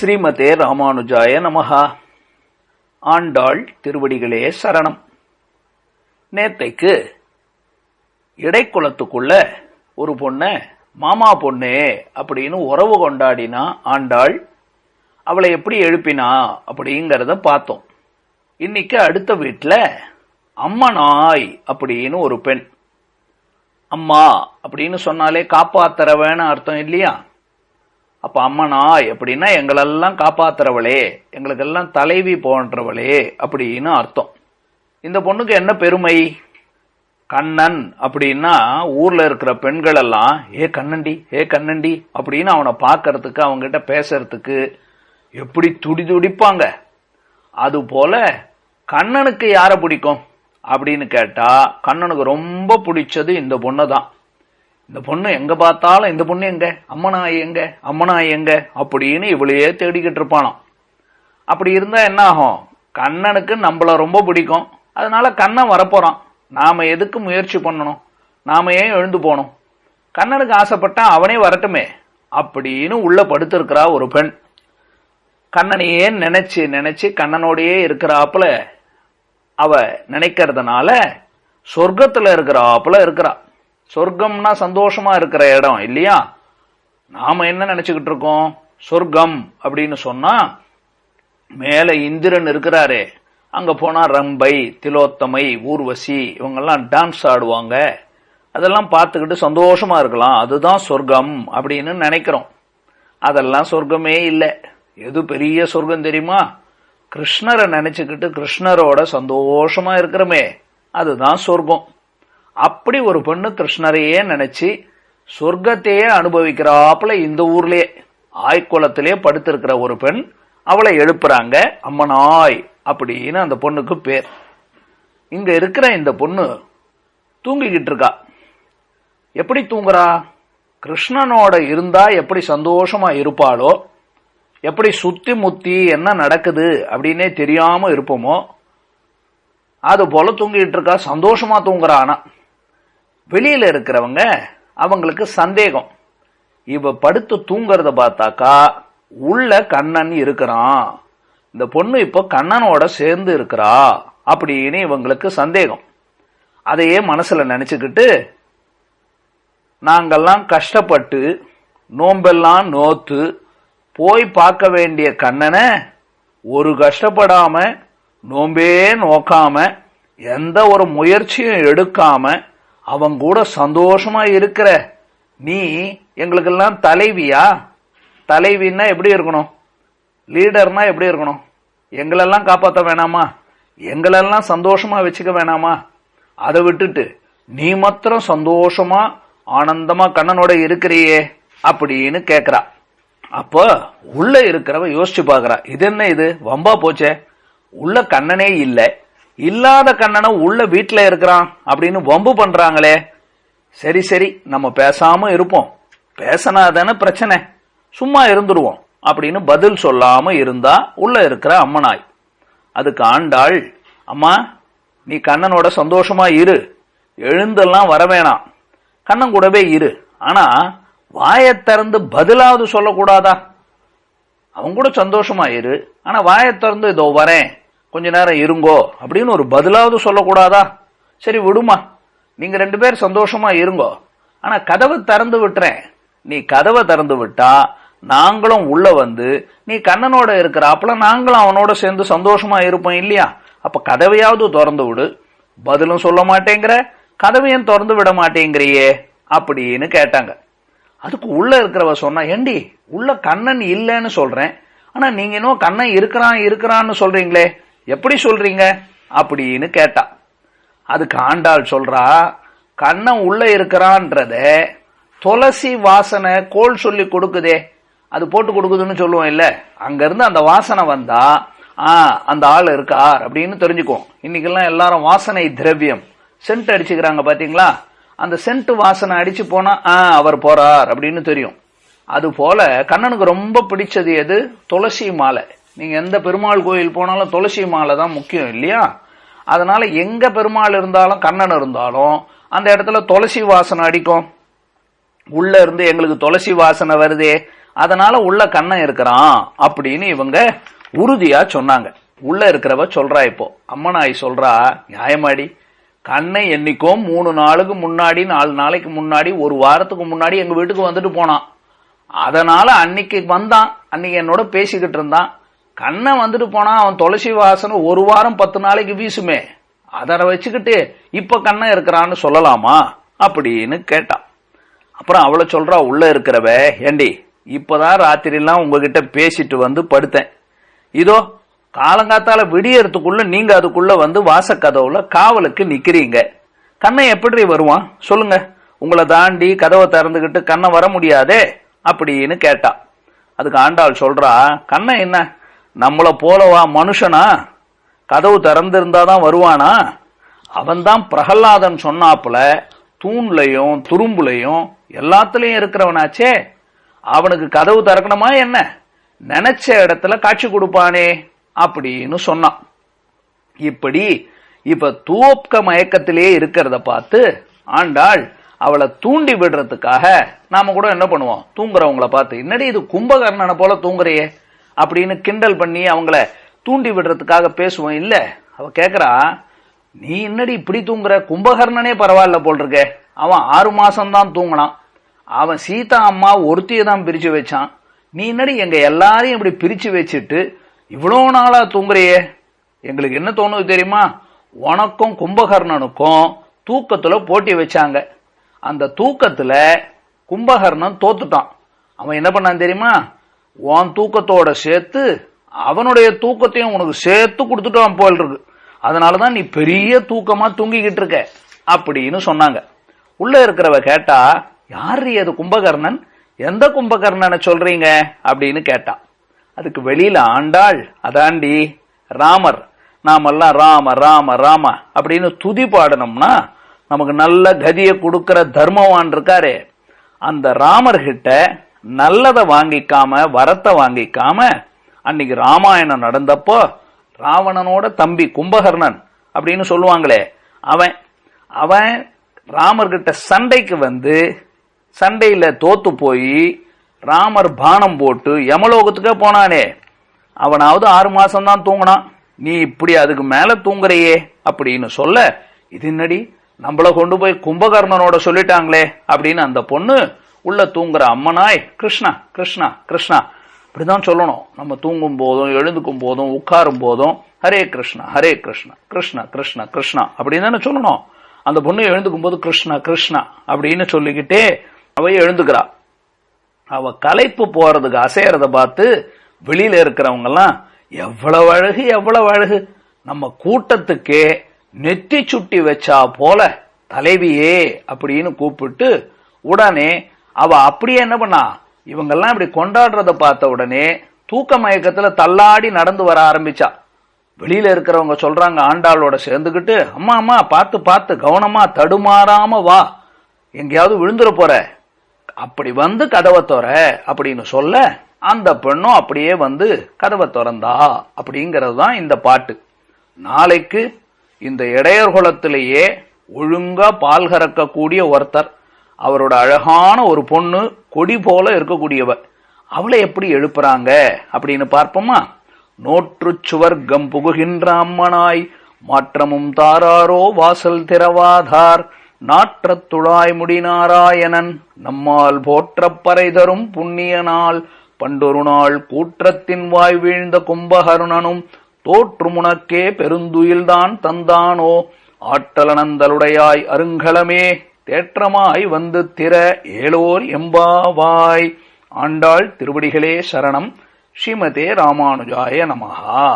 ஸ்ரீமதே ராமானுஜாய நமஹா. ஆண்டாள் திருவடிகளே சரணம். நேத்தைக்கு இடைக்குளத்துக்குள்ள ஒரு பொண்ணை மாமா பொண்ணே அப்படின்னு உறவு கொண்டாடினா ஆண்டாள். அவளை எப்படி எழுப்பினா அப்படிங்கறத பார்த்தோம். இன்னைக்கு அடுத்த வீட்டுல அம்மனாய் அப்படின்னு ஒரு பெண். அம்மா அப்படின்னு சொன்னாலே காப்பாத்துறவன்னு அர்த்தம் இல்லையா? அப்ப அம்மனாய் அப்படின்னா எங்களெல்லாம் காப்பாத்துறவளே, எங்களுக்கெல்லாம் தலைவி போன்றவளே அப்படின்னு அர்த்தம். இந்த பொண்ணுக்கு என்ன பெருமை? கண்ணன் அப்படின்னா ஊர்ல இருக்கிற பெண்கள் எல்லாம் ஏ கண்ணண்டி ஏ கண்ணண்டி அப்படின்னு அவனை பார்க்கறதுக்கு அவங்ககிட்ட பேசுறதுக்கு எப்படி துடி துடிப்பாங்க. அது போல கண்ணனுக்கு யார பிடிக்கும் அப்படின்னு கேட்டா கண்ணனுக்கு ரொம்ப பிடிச்சது இந்த பொண்ணு தான். இந்த பொண்ணு எங்க பார்த்தாலும் இந்த பொண்ணு எங்க, அம்மனாய் எங்க, அம்மனாய் எங்க அப்படின்னு இவளையே தேடிக்கிட்டு இருப்பானாம். அப்படி இருந்தா என்ன ஆகும்? கண்ணனுக்கு நம்மள ரொம்ப பிடிக்கும், அதனால கண்ணன் வரப்போறான். நாம எதுக்கு முயற்சி பண்ணணும்? நாம ஏன் எழுந்து போனோம்? கண்ணனுக்கு ஆசைப்பட்டா அவனே வரட்டுமே அப்படின்னு உள்ள படுத்திருக்கிறா ஒரு பெண். கண்ணனையே நினைச்சு நினைச்சு கண்ணனோடையே இருக்கிறாப்புல அவ நினைக்கிறதுனால சொர்க்கத்துல இருக்கிறாப்புல இருக்கிறா. சொர்க்கம்னா சந்தோஷமா இருக்கிற இடம் இல்லையா? நாம என்ன நினைச்சுக்கிட்டு இருக்கோம்? சொர்க்கம் அப்படின்னு சொன்னா மேல இந்திரன் இருக்கிறாரே, அங்க போனா ரம்பை, திலோத்தமை, ஊர்வசி இவங்கெல்லாம் டான்ஸ் ஆடுவாங்க, அதெல்லாம் பார்த்துக்கிட்டு சந்தோஷமா இருக்கலாம், அதுதான் சொர்க்கம் அப்படின்னு நினைக்கிறோம். அதெல்லாம் சொர்க்கமே இல்லை. எது பெரிய சொர்க்கம் தெரியுமா? கிருஷ்ணரை நினைச்சுக்கிட்டு கிருஷ்ணரோட சந்தோஷமா இருக்கிறமே, அதுதான் சொர்க்கம். அப்படி ஒரு பெண்ணு கிருஷ்ணரையே நினைச்சு சொர்க்கத்தையே அனுபவிக்கிறாப்புல இந்த ஊர்லயே ஆய்குளத்திலே படுத்திருக்கிற ஒரு பெண், அவளை எழுப்புறாங்க அம்மனாய் அப்படின்னு அந்த பொண்ணுக்கு பேர். இங்க இருக்கிற இந்த பொண்ணு தூங்கிக்கிட்டு இருக்கா. எப்படி தூங்குறா? கிருஷ்ணனோட இருந்தா எப்படி சந்தோஷமா இருப்பாளோ, எப்படி சுத்தி முத்தி என்ன நடக்குது அப்படின்னே தெரியாம இருப்போமோ அது போல தூங்கிட்டு இருக்கா. சந்தோஷமா தூங்குறானா. வெளியில இருக்கிறவங்க அவங்களுக்கு சந்தேகம். இவ படுத்து தூங்குறத பார்த்தாக்கா உள்ள கண்ணன் இருக்கிறான், இந்த பொண்ணு இப்ப கண்ணனோட சேர்ந்து இருக்கிறா அப்படின்னு இவங்களுக்கு சந்தேகம். அதையே மனசுல நினைச்சுக்கிட்டு நாங்கெல்லாம் கஷ்டப்பட்டு நோம்பெல்லாம் நோத்து போய் பார்க்க வேண்டிய கண்ணனை ஒரு கஷ்டப்படாம நோம்பே நோக்காம எந்த ஒரு முயற்சியும் எடுக்காம அவன் கூட சந்தோஷமா இருக்கிற நீ எங்களுக்கெல்லாம் தலைவியா? தலைவின்னா எப்படி இருக்கணும்? லீடர்னா எப்படி இருக்கணும்? எங்களெல்லாம் காப்பாற்ற வேணாமா? எங்களெல்லாம் சந்தோஷமா வச்சுக்க வேணாமா? அதை விட்டுட்டு நீ மாத்திரம் சந்தோஷமா ஆனந்தமா கண்ணனோட இருக்கிறியே அப்படின்னு கேக்குறா. அப்ப உள்ள இருக்கிறவ யோசிச்சு பாக்குறா, இது என்ன இது வம்பா போச்சே, உள்ள கண்ணனே இல்ல, இல்லாத கண்ணனை உள்ள வீட்டுல இருக்கிறான் அப்படின்னு வம்பு பண்றாங்களே. சரி சரி நம்ம பேசாம இருப்போம், பேசினாதானே பிரச்சனை, சும்மா இருந்துருவோம் அப்படின்னு பதில் சொல்லாம இருந்தா உள்ள இருக்கிற அம்மனாய். அதுக்கு ஆண்டாள், அம்மா நீ கண்ணனோட சந்தோஷமா இரு, எழுந்தெல்லாம் வர வேணாம், கண்ணன் கூடவே இரு, ஆனா வாயை திறந்து பதிலாவது சொல்லக்கூடாதா? அவன் கூட சந்தோஷமா இரு, ஆனா வாயை திறந்து இதோ வரேன் கொஞ்ச நேரம் இருங்கோ அப்படின்னு ஒரு பதிலாவது சொல்லக்கூடாதா? சரி விடுமா, நீங்க 2 பேர் சந்தோஷமா இருங்கோ, ஆனா கதவை திறந்து விட்டுறேன். நீ கதவை திறந்து விட்டா நாங்களும் உள்ள வந்து நீ கண்ணனோட இருக்கிறாப்புல நாங்களும் அவனோட சேர்ந்து சந்தோஷமா இருப்போம் இல்லையா? அப்ப கதவையாவது திறந்து விடு, பதிலும் சொல்ல மாட்டேங்கிற, கதவையும் திறந்து விட மாட்டேங்கிறியே அப்படின்னு கேட்டாங்க. அதுக்கு உள்ள இருக்கிறவ சொன்னா, ஏண்டி உள்ள கண்ணன் இல்லைன்னு சொல்றேன், ஆனா நீங்க இன்னும் கண்ணன் இருக்கிறான்னு சொல்றீங்களே, எப்படி சொல்றீங்க அப்படின்னு கேட்டா. அதுக்கு ஆண்டாள் சொல்றா, கண்ணன் உள்ள இருக்கிறான்றத துளசி வாசனை கோல் சொல்லி கொடுக்குதே, அது போட்டு கொடுக்குதுன்னு சொல்லுவோம் இல்ல, அங்க இருந்து அந்த வாசனை வந்தா அந்த ஆள் இருக்கார் அப்படின்னு தெரிஞ்சுக்குவோம். இன்னைக்கெல்லாம் எல்லாரும் வாசனை திரவியம் சென்ட் அடிச்சுக்கிறாங்க பாத்தீங்களா? அந்த சென்ட் வாசனை அடிச்சு போனா அவர் போறார் அப்படின்னு தெரியும். அது போல கண்ணனுக்கு ரொம்ப பிடிச்சது எது? துளசி மாலை. நீங்க எந்த பெருமாள் கோயில் போனாலும் துளசி மாலை தான் முக்கியம் இல்லையா? அதனால எங்க பெருமாள் இருந்தாலும் கண்ணன் இருந்தாலும் அந்த இடத்துல துளசி வாசனை அடிக்கும். உள்ள இருந்து எங்களுக்கு துளசி வாசனை வருதே அதனால உள்ள கண்ணன் இருக்கிறான் அப்படின்னு இவங்க உறுதியா சொன்னாங்க. உள்ள இருக்கிறவ சொல்றா, இப்போ அம்மனாய் சொல்றா, நியாயமாடி, கண்ணை என்னைக்கோ 3 நாளுக்கு முன்னாடி 4 நாளைக்கு முன்னாடி 1 வாரத்துக்கு முன்னாடி எங்க வீட்டுக்கு வந்துட்டு போனான். அதனால அன்னைக்கு வந்தான், அன்னைக்கு என்னோட பேசிக்கிட்டு இருந்தான். கண்ணன் வந்துட்டு போனா அவன் துளசி வாசனை 1 வாரம் 10 நாளைக்கு வீசுமே, அதை வச்சுக்கிட்டு இப்ப கண்ணன் இருக்கிறான்னு சொல்லலாமா அப்படின்னு கேட்டான். அப்புறம் அவளை சொல்றா, உள்ள இருக்கிறவ, ஏண்டி இப்பதான் ராத்திரிலாம் உங்ககிட்ட பேசிட்டு வந்து படுத்தேன், இதோ காலங்காத்தால விடியறதுக்குள்ள நீங்க அதுக்குள்ள வந்து வாசக்கதவுல காவலுக்கு நிக்கிறீங்க, கண்ணன் எப்படி வருவான் சொல்லுங்க, உங்களை தாண்டி கதவை திறந்துகிட்டு கண்ணன் வர முடியாதே அப்படின்னு கேட்டா. அதுக்கு ஆண்டாள் சொல்றா, கண்ணன் என்ன நம்மள போலவா மனுஷனா, கதவு திறந்திருந்தாதான் வருவானா, அவன்தான் பிரகலாதன் சொன்னாப்புல தூண்லையும் துரும்புலையும் எல்லாத்துலயும் இருக்கிறவனாச்சே, அவனுக்கு கதவு திறக்கணுமா என்ன, நினைச்ச இடத்துல காட்சி கொடுப்பானே அப்படின்னு சொன்னான். இப்படி இப்ப தூக்க மயக்கத்திலேயே இருக்கிறத பார்த்து ஆண்டாள் அவளை தூண்டி விடுறதுக்காக நாம கூட என்ன பண்ணுவோம், தூங்குறவங்கள பார்த்து என்னடி இது கும்பகர்ணனை போல தூங்குறையே அப்படின்னு கிண்டல் பண்ணி அவங்கள தூண்டி விடுறதுக்காக பேசுவோம் இல்ல. அவ கேக்குறா, நீ என்னடி இப்படி தூங்குற, கும்பகர்ணனே பரவாயில்ல போல் இருக்க, அவன் 6 மாசம்தான் தூங்கினான், அவன் சீதா அம்மா ஒருத்தியை தான் பிரிச்சு வச்சான், நீ என்னடி எங்க எல்லாரையும் இப்படி பிரிச்சு வச்சுட்டு இவ்வளவு நாளா தூங்குறையே. எங்களுக்கு என்ன தோணுது தெரியுமா, உனக்கும் கும்பகர்ணனுக்கும் தூக்கத்துல போட்டி வச்சாங்க, அந்த தூக்கத்துல கும்பகர்ணன் தோத்துட்டான். அவன் என்ன பண்ணான் தெரியுமா, உன் தூக்கத்தோட சேர்த்து அவனுடைய தூக்கத்தையும் உனக்கு சேர்த்து கொடுத்துட்டான் போல் இருக்கு, அதனாலதான் நீ பெரிய தூக்கமா தூங்கிக்கிட்டு இருக்க அப்படின்னு சொன்னாங்க. உள்ள இருக்கிறவ கேட்டா, யாரு அது கும்பகர்ணன், எந்த கும்பகர்ணனை சொல்றீங்க அப்படின்னு கேட்டா. அதுக்கு வெளியில ஆண்டாள், அதாண்டி ராமர், நாமெல்லாம் ராம ராம ராம அப்படின்னு துதி பாடணும்னா நமக்கு நல்ல கதியை கொடுக்கிற தர்மவான் இருக்காரு, அந்த ராமர்கிட்ட நல்லதை வாங்கிக்காம வரத்தை வாங்கிக்காம அன்னைக்கு ராமாயணம் நடந்தப்போ ராவணனோட தம்பி கும்பகர்ணன் அப்படின்னு சொல்லுவாங்களே, அவன் ராமர்கிட்ட சண்டைக்கு வந்து சண்டையில தோத்து போய் ராமர் பானம் போட்டு யமலோகத்துக்கே போனானே, அவனாவது 6 மாசம் தான் தூங்கினான், நீ இப்படி அதுக்கு மேல தூங்குறையே அப்படின்னு சொல்ல, இது என்னடி நம்மள கொண்டு போய் கும்பகர்ணனோட சொல்லிட்டாங்களே அப்படின்னு அந்த பொண்ணு உள்ள தூங்குற அம்மனாய் கிருஷ்ணா கிருஷ்ணா கிருஷ்ணா இப்படிதான் சொல்லணும். நம்ம தூங்கும் போதும் எழுந்துக்கும் போதும் உட்காரும் போதும் ஹரே கிருஷ்ணா ஹரே கிருஷ்ணா கிருஷ்ணா கிருஷ்ணா கிருஷ்ணா அப்படின்னு தானே சொல்லணும். அந்த பொண்ணு எழுந்துக்கும் போது கிருஷ்ணா கிருஷ்ணா அப்படின்னு சொல்லிக்கிட்டே அவ எழுந்துக்கிறா. அவ களைப்பு போறதுக்கு அசையறத பார்த்து வெளியில இருக்கிறவங்க எல்லாம் எவ்வளவு அழகு எவ்வளவு அழகு, நம்ம கூட்டத்துக்கே நெத்தி சுட்டி வச்சா போல தலைவியே அப்படின்னு கூப்பிட்டு உடனே அவ அப்படியே என்ன பண்ணா, இவங்கெல்லாம் இப்படி கொண்டாடுறத பார்த்த உடனே தூக்க மயக்கத்துல தள்ளாடி நடந்து வர ஆரம்பிச்சா. வெளியில இருக்கிறவங்க சொல்றாங்க ஆண்டாளோட சேர்ந்துகிட்டு, அம்மா அம்மா பார்த்து பார்த்து கவனமா தடுமாறாம வா, எங்கேயாவது விழுந்துட போற, அப்படி வந்து கதவை தோற அப்படின்னு சொல்ல அந்த பெண்ணும் அப்படியே வந்து கதவை திறந்தா அப்படிங்கிறது தான் இந்த பாட்டு. நாளைக்கு இந்த இடையர் குலத்திலேயே ஒழுங்கா பால் கறக்கக்கூடிய ஒருத்தர், அவரோட அழகான ஒரு பொண்ணு கொடி போல இருக்கக்கூடியவர், அவளை எப்படி எழுப்புறாங்க அப்படின்னு பார்ப்போமா. நோற்று சுவர்க்கம் புகுகின்ற அம்மனாய் மாற்றமும் தாராரோ வாசல் திறவாதார், நாற்றத்துழாய் முடிநாராயணன் நம்மால் போற்றப் பறை தரும் புண்ணிய நாள், பண்டொரு நாள் கூற்றத்தின் வாய் வீழ்ந்த கும்பகருணனும் தோற்று முனக்கே பெருந்துயில்தான் தந்தானோ, ஆற்றலனந்தலுடையாய் அருங்கலமே தேற்றமாய் வந்து திற ஏலோர் எம்பாவாய். ஆண்டாள் திருவடிகளே சரணம். ஸ்ரீமதே ராமானுஜாய நமஹா.